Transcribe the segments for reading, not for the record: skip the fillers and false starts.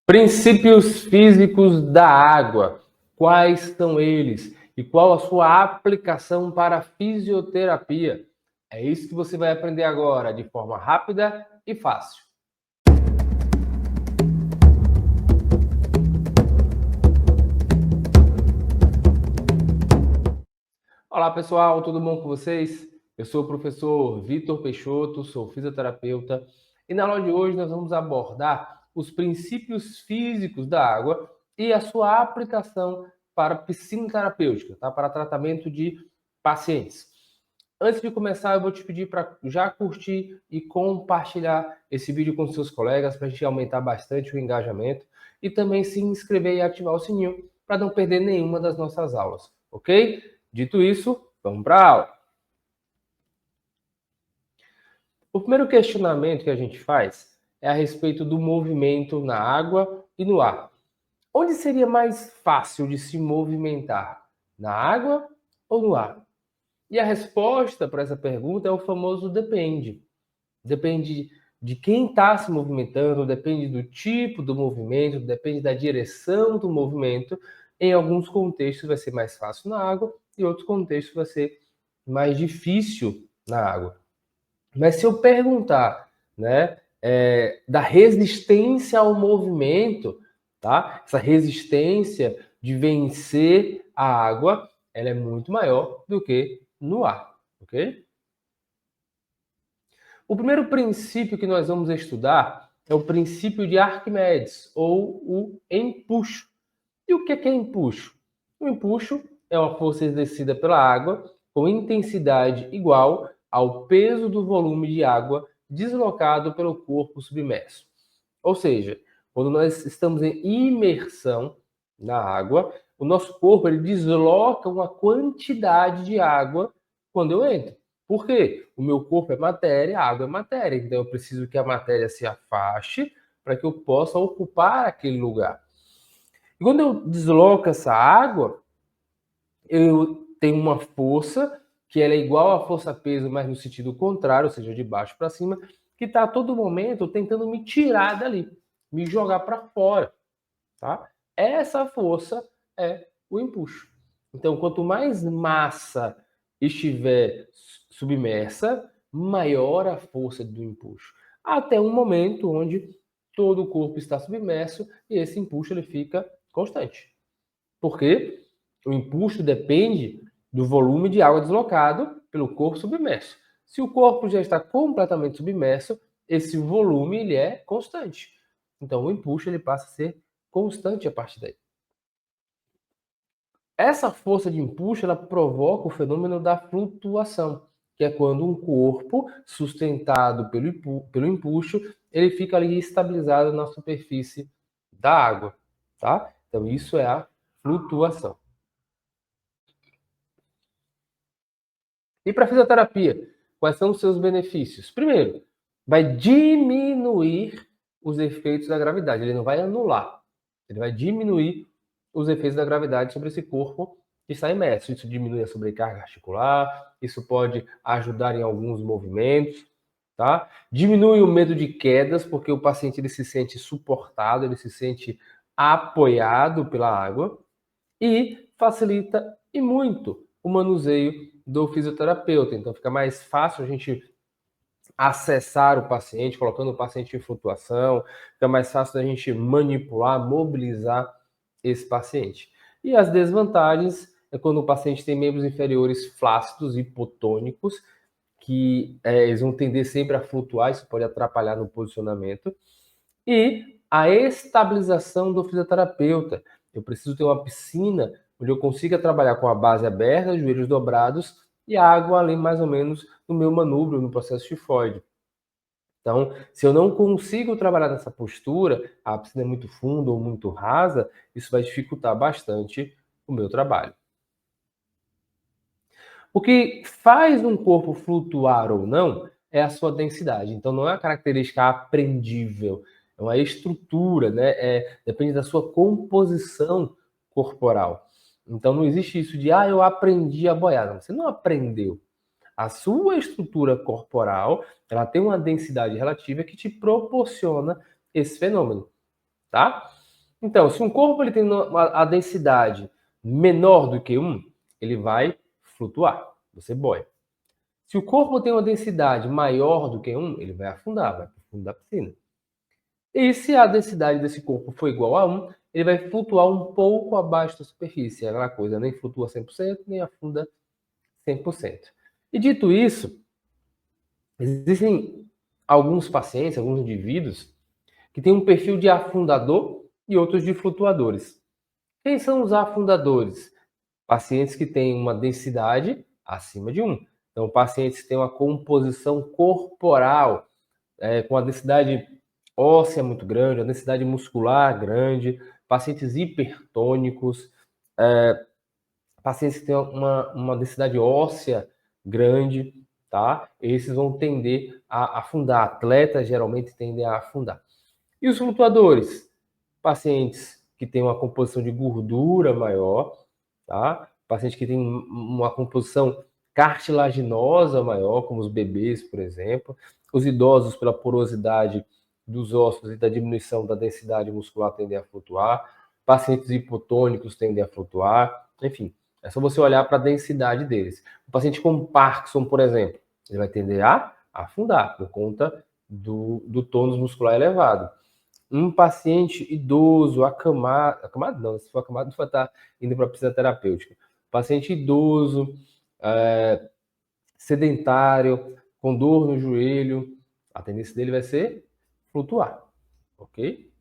Princípios físicos da água. Quais são eles? E qual a sua aplicação para a fisioterapia? É isso que você vai aprender agora, de forma rápida e fácil. Olá pessoal, tudo bom com vocês? Eu sou o professor Vitor Peixoto, sou fisioterapeuta e na aula de hoje nós vamos abordar os princípios físicos da água e a sua aplicação para piscina terapêutica, tá? Para tratamento de pacientes. Antes de começar, eu vou te pedir para já curtir e compartilhar esse vídeo com seus colegas para a gente aumentar bastante o engajamento e também se inscrever e ativar o sininho para não perder nenhuma das nossas aulas, ok? Dito isso, vamos para a aula. O primeiro questionamento que a gente faz é a respeito do movimento na água e no ar. Onde seria mais fácil de se movimentar? Na água ou no ar? E a resposta para essa pergunta é o famoso depende. Depende de quem está se movimentando, depende do tipo do movimento, depende da direção do movimento. Em alguns contextos vai ser mais fácil na água, e outros contextos vai ser mais difícil na água. Mas se eu perguntar, né, da resistência ao movimento, tá? Essa resistência de vencer a água, ela é muito maior do que no ar, ok? O primeiro princípio que nós vamos estudar é o princípio de Arquimedes, ou o empuxo. E o que é empuxo? O empuxo é uma força exercida pela água com intensidade igual ao peso do volume de água deslocado pelo corpo submerso. Ou seja, quando nós estamos em imersão na água, o nosso corpo ele desloca uma quantidade de água quando eu entro. Por quê? O meu corpo é matéria, a água é matéria. Então eu preciso que a matéria se afaste para que eu possa ocupar aquele lugar. E quando eu desloco essa água, eu tenho uma força que ela é igual à força-peso, mas no sentido contrário, ou seja, de baixo para cima, que está a todo momento tentando me tirar dali, me jogar para fora, tá? Essa força é o empuxo. Então, quanto mais massa estiver submersa, maior a força do empuxo. Até um momento onde todo o corpo está submerso e esse empuxo ele fica constante. Por quê? O empuxo depende do volume de água deslocado pelo corpo submerso. Se o corpo já está completamente submerso, esse volume ele é constante. Então o empuxo ele passa a ser constante a partir daí. Essa força de empuxo ela provoca o fenômeno da flutuação, que é quando um corpo sustentado pelo empuxo ele fica ali estabilizado na superfície da água, tá? Então isso é a flutuação. E para a fisioterapia, quais são os seus benefícios? Primeiro, vai diminuir os efeitos da gravidade. Ele não vai anular, ele vai diminuir os efeitos da gravidade sobre esse corpo que está imerso. Isso diminui a sobrecarga articular, isso pode ajudar em alguns movimentos, tá? Diminui o medo de quedas, porque o paciente ele se sente suportado, ele se sente apoiado pela água e facilita e muito o manuseio do fisioterapeuta. Então fica mais fácil a gente acessar o paciente, colocando o paciente em flutuação, fica mais fácil da gente manipular, mobilizar esse paciente. E as desvantagens é quando o paciente tem membros inferiores flácidos, hipotônicos, que eles vão tender sempre a flutuar, isso pode atrapalhar no posicionamento. E a estabilização do fisioterapeuta. Eu preciso ter uma piscina onde eu consiga trabalhar com a base aberta, joelhos dobrados e a água ali mais ou menos no meu manubrio, no processo tifoide. Então, se eu não consigo trabalhar nessa postura, a piscina é muito funda ou muito rasa, isso vai dificultar bastante o meu trabalho. O que faz um corpo flutuar ou não é a sua densidade. Então, não é uma característica aprendível, é uma estrutura, né? Depende da sua composição corporal. Então, não existe isso de, eu aprendi a boiar. Não, você não aprendeu. A sua estrutura corporal, ela tem uma densidade relativa que te proporciona esse fenômeno, tá? Então, se um corpo ele tem a densidade menor do que 1, ele vai flutuar, você boia. Se o corpo tem uma densidade maior do que 1, ele vai afundar, vai para o fundo da piscina. E se a densidade desse corpo for igual a 1, ele vai flutuar um pouco abaixo da superfície. É aquela coisa, nem flutua 100%, nem afunda 100%. E dito isso, existem alguns pacientes, alguns indivíduos, que têm um perfil de afundador e outros de flutuadores. Quem são os afundadores? Pacientes que têm uma densidade acima de 1. Então, pacientes que têm uma composição corporal com a densidade óssea muito grande, a densidade muscular grande, pacientes hipertônicos, pacientes que têm uma densidade óssea grande, tá? Esses vão tender a afundar. Atletas geralmente tendem a afundar. E os flutuadores? Pacientes que têm uma composição de gordura maior, tá? Pacientes que têm uma composição cartilaginosa maior, como os bebês, por exemplo. Os idosos, pela porosidade dos ossos e da diminuição da densidade muscular, tendem a flutuar. Pacientes hipotônicos tendem a flutuar. Enfim, é só você olhar para a densidade deles. O paciente com Parkinson, por exemplo, ele vai tender a afundar por conta do tônus muscular elevado. Um paciente idoso, acamado não, se for acamado, vai estar indo para a piscina terapêutica. Paciente idoso, sedentário, com dor no joelho, a tendência dele vai ser flutuar, ok?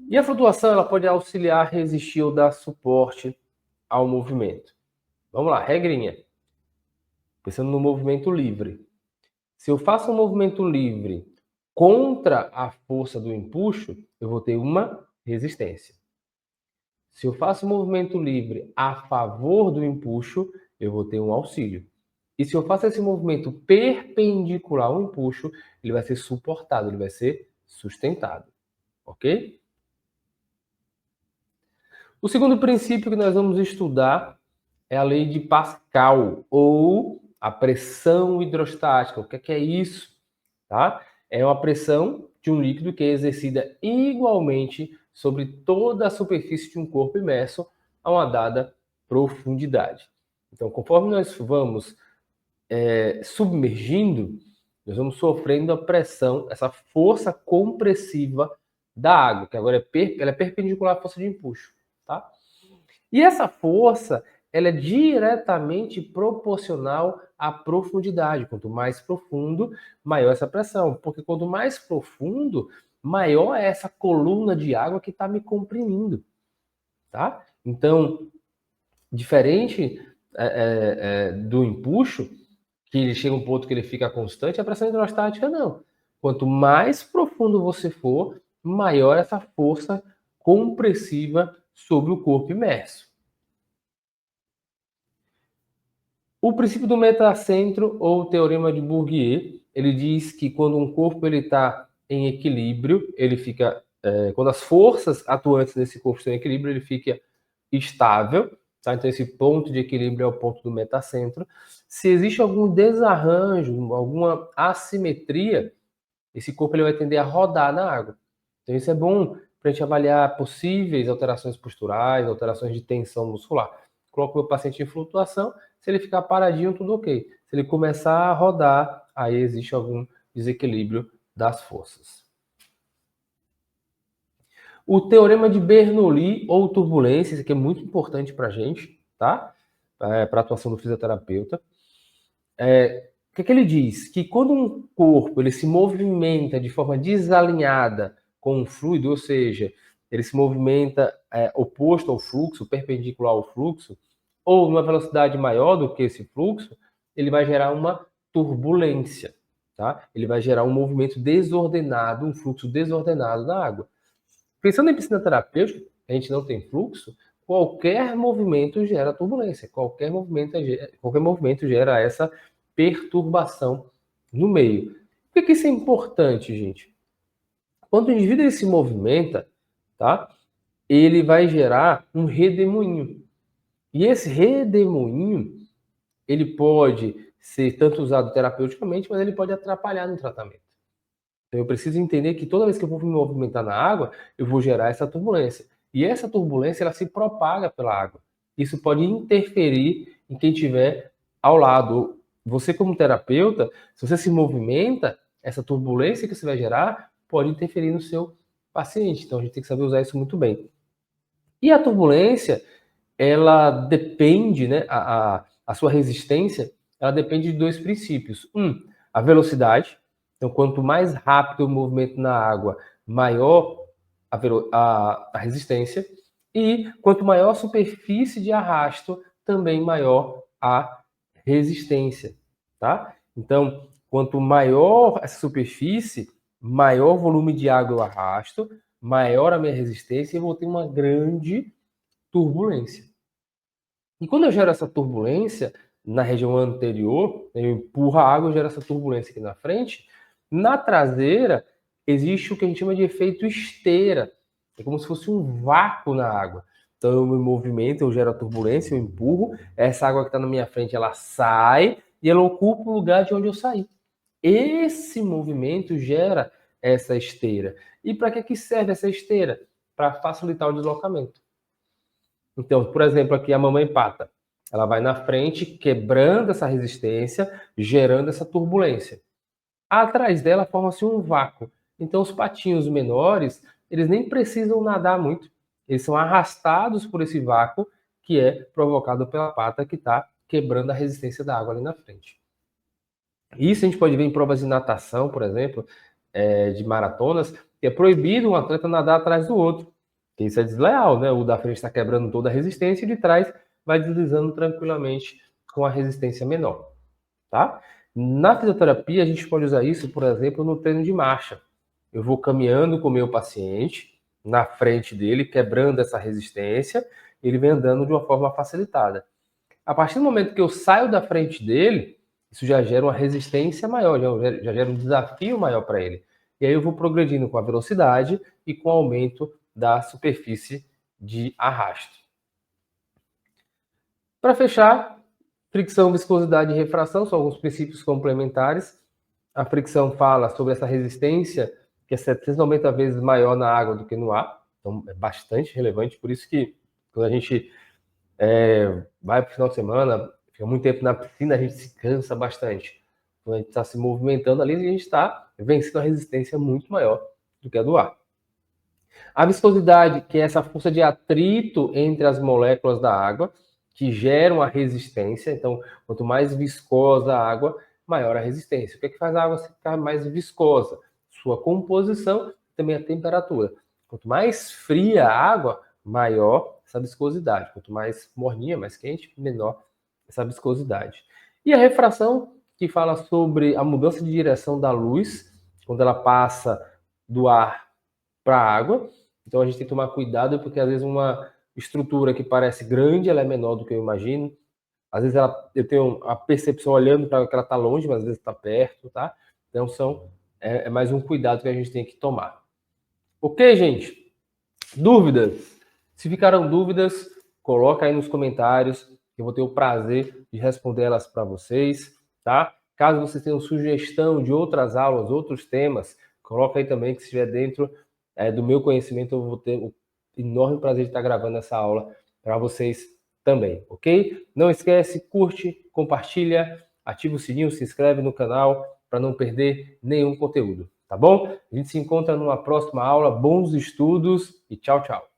E a flutuação, ela pode auxiliar, resistir ou dar suporte ao movimento. Vamos lá, regrinha. Pensando no movimento livre. Se eu faço um movimento livre contra a força do empuxo, eu vou ter uma resistência. Se eu faço um movimento livre a favor do empuxo, eu vou ter um auxílio. E se eu faço esse movimento perpendicular ao empuxo, ele vai ser suportado, ele vai ser sustentado. Ok? O segundo princípio que nós vamos estudar é a lei de Pascal, ou a pressão hidrostática. O que é isso? Tá? É uma pressão de um líquido que é exercida igualmente sobre toda a superfície de um corpo imerso a uma dada profundidade. Então, conforme nós vamos submergindo, nós vamos sofrendo a pressão, essa força compressiva da água, que agora ela é perpendicular à força de empuxo. Tá? E essa força ela é diretamente proporcional à profundidade. Quanto mais profundo, maior essa pressão. Porque quanto mais profundo, maior é essa coluna de água que está me comprimindo. Tá? Então, diferente do empuxo, que ele chega a um ponto que ele fica constante, a pressão hidrostática não. Quanto mais profundo você for, maior essa força compressiva sobre o corpo imerso. O princípio do metacentro, ou teorema de Bourdieu, ele diz que quando um corpo está em equilíbrio, ele fica, quando as forças atuantes nesse corpo estão em equilíbrio, ele fica estável. Tá? Então, esse ponto de equilíbrio é o ponto do metacentro. Se existe algum desarranjo, alguma assimetria, esse corpo ele vai tender a rodar na água. Então, isso é bom para a gente avaliar possíveis alterações posturais, alterações de tensão muscular. Coloco o meu paciente em flutuação, se ele ficar paradinho, tudo ok. Se ele começar a rodar, aí existe algum desequilíbrio das forças. O teorema de Bernoulli, ou turbulência, isso aqui é muito importante para a gente, tá? Para a atuação do fisioterapeuta. O que ele diz? Que quando um corpo ele se movimenta de forma desalinhada com um fluido, ou seja, ele se movimenta oposto ao fluxo, perpendicular ao fluxo, ou numa velocidade maior do que esse fluxo, ele vai gerar uma turbulência, tá? Ele vai gerar um movimento desordenado, um fluxo desordenado da água. Pensando em piscina terapêutica, a gente não tem fluxo, qualquer movimento gera turbulência, qualquer movimento gera essa perturbação no meio. Por que isso é importante, gente? Quando o indivíduo ele se movimenta, tá? Ele vai gerar um redemoinho. E esse redemoinho, ele pode ser tanto usado terapeuticamente, mas ele pode atrapalhar no tratamento. Então eu preciso entender que toda vez que eu vou me movimentar na água, eu vou gerar essa turbulência. E essa turbulência, ela se propaga pela água. Isso pode interferir em quem estiver ao lado. Você, como terapeuta, se você se movimenta, essa turbulência que você vai gerar pode interferir no seu paciente. Então a gente tem que saber usar isso muito bem. E a turbulência, ela depende, né, a sua resistência, ela depende de dois princípios. A velocidade. Então, quanto mais rápido o movimento na água, maior a resistência. E quanto maior a superfície de arrasto, também maior a resistência, tá? Então, quanto maior essa superfície, maior volume de água eu arrasto, maior a minha resistência e eu vou ter uma grande turbulência. E quando eu gero essa turbulência na região anterior, eu empurro a água e gero essa turbulência aqui na frente, na traseira existe o que a gente chama de efeito esteira. É como se fosse um vácuo na água. Então eu me movimento, eu gero a turbulência, eu empurro, essa água que está na minha frente, ela sai e ela ocupa o lugar de onde eu saí. Esse movimento gera essa esteira. E para que serve essa esteira? Para facilitar o deslocamento. Então, por exemplo, aqui a mamãe pata. Ela vai na frente, quebrando essa resistência, gerando essa turbulência. Atrás dela forma-se um vácuo. Então, os patinhos menores, eles nem precisam nadar muito. Eles são arrastados por esse vácuo que é provocado pela pata que está quebrando a resistência da água ali na frente. Isso a gente pode ver em provas de natação, por exemplo, de maratonas, que é proibido um atleta nadar atrás do outro. Isso é desleal, né? O da frente está quebrando toda a resistência e de trás vai deslizando tranquilamente com a resistência menor, tá? Na fisioterapia, a gente pode usar isso, por exemplo, no treino de marcha. Eu vou caminhando com o meu paciente na frente dele, quebrando essa resistência, ele vem andando de uma forma facilitada. A partir do momento que eu saio da frente dele, isso já gera uma resistência maior, já gera um desafio maior para ele. E aí eu vou progredindo com a velocidade e com o aumento da superfície de arrasto. Para fechar, fricção, viscosidade e refração são alguns princípios complementares. A fricção fala sobre essa resistência que é 790 vezes maior na água do que no ar. Então é bastante relevante, por isso que quando a gente vai para o final de semana, fica muito tempo na piscina, a gente se cansa bastante. Quando a gente está se movimentando ali, a gente está vencendo a resistência muito maior do que a do ar. A viscosidade, que é essa força de atrito entre as moléculas da água, que geram a resistência. Então, quanto mais viscosa a água, maior a resistência. O que é que faz a água ficar mais viscosa? Sua composição, também a temperatura. Quanto mais fria a água, maior essa viscosidade. Quanto mais morninha, mais quente, menor essa viscosidade. E a refração, que fala sobre a mudança de direção da luz, quando ela passa do ar para a água. Então a gente tem que tomar cuidado, porque às vezes uma estrutura que parece grande, ela é menor do que eu imagino. Às vezes eu tenho a percepção olhando para que ela está longe, mas às vezes está perto, tá? Então é mais um cuidado que a gente tem que tomar. Ok, gente? Dúvidas? Se ficaram dúvidas, coloca aí nos comentários, que eu vou ter o prazer de responder elas para vocês, tá? Caso vocês tenham sugestão de outras aulas, outros temas, coloca aí também, que se estiver dentro do meu conhecimento, eu vou ter o enorme prazer de estar gravando essa aula para vocês também, ok? Não esquece, curte, compartilha, ativa o sininho, se inscreve no canal para não perder nenhum conteúdo, tá bom? A gente se encontra numa próxima aula, bons estudos e tchau, tchau!